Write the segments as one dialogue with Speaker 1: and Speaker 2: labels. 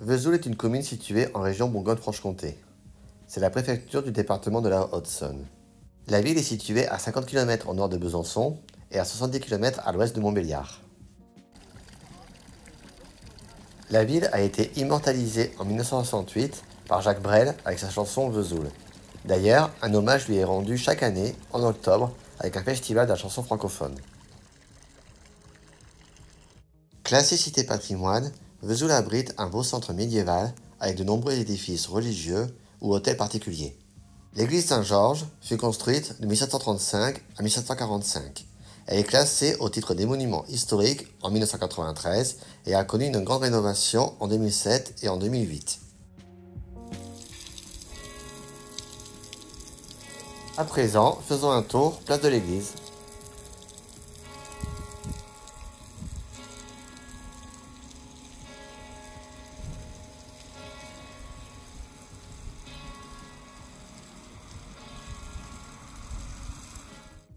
Speaker 1: Vesoul est une commune située en région Bourgogne-Franche-Comté. C'est la préfecture du département de la Haute-Saône. La ville est située à 50 km au nord de Besançon et à 70 km à l'ouest de Montbéliard. La ville a été immortalisée en 1968 par Jacques Brel avec sa chanson Vesoul. D'ailleurs, un hommage lui est rendu chaque année en octobre avec un festival de la chanson francophone. Classée cité patrimoine, Vesoul abrite un beau centre médiéval avec de nombreux édifices religieux ou hôtels particuliers. L'église Saint-Georges fut construite de 1735 à 1745. Elle est classée au titre des monuments historiques en 1993 et a connu une grande rénovation en 2007 et en 2008. À présent, faisons un tour place de l'église.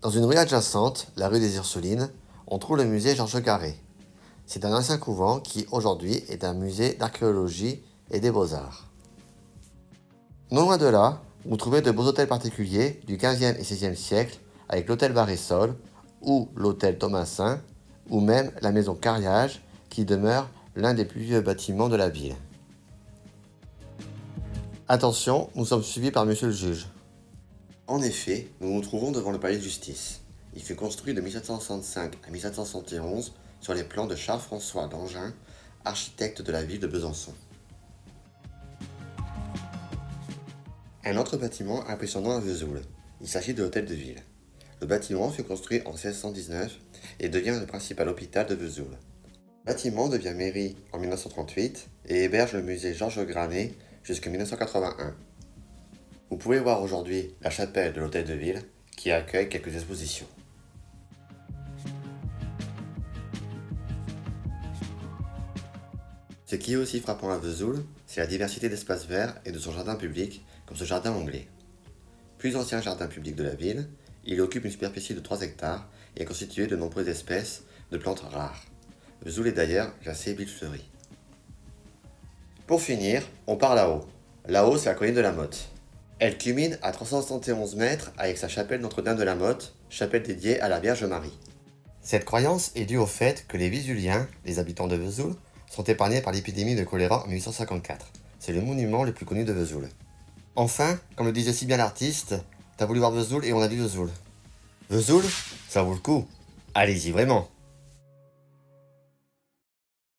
Speaker 1: Dans une rue adjacente, la rue des Ursulines, on trouve le musée Georges Garret. C'est un ancien couvent qui, aujourd'hui, est un musée d'archéologie et des beaux-arts. Non loin de là, vous trouvez de beaux hôtels particuliers du XVe et XVIe siècle, avec l'hôtel Barré-Sol, ou l'hôtel Thomasin, ou même la maison Carriage, qui demeure l'un des plus vieux bâtiments de la ville. Attention, nous sommes suivis par monsieur le juge. En effet, nous nous trouvons devant le palais de justice. Il fut construit de 1765 à 1771 sur les plans de Charles-François d'Angin, architecte de la ville de Besançon. Un autre bâtiment impressionnant à Vesoul. Il s'agit de l'hôtel de ville. Le bâtiment fut construit en 1619 et devient le principal hôpital de Vesoul. Le bâtiment devient mairie en 1938 et héberge le musée Georges Granet jusqu'en 1981. Vous pouvez voir aujourd'hui la chapelle de l'hôtel de ville qui accueille quelques expositions. Ce qui est aussi frappant à Vesoul, c'est la diversité d'espaces verts et de son jardin public, comme ce jardin anglais. Plus ancien jardin public de la ville, il occupe une superficie de 3 hectares et est constitué de nombreuses espèces de plantes rares. Vesoul est d'ailleurs classé ville fleurie. Pour finir, on part là-haut. Là-haut, c'est la colline de la Motte. Elle culmine à 371 mètres avec sa chapelle Notre-Dame de la Motte, chapelle dédiée à la Vierge Marie. Cette croyance est due au fait que les Vésuliens, les habitants de Vesoul, sont épargnés par l'épidémie de choléra en 1854. C'est le monument le plus connu de Vesoul. Enfin, comme le disait si bien l'artiste, t'as voulu voir Vesoul et on a vu Vesoul. Vesoul, ça vaut le coup. Allez-y vraiment.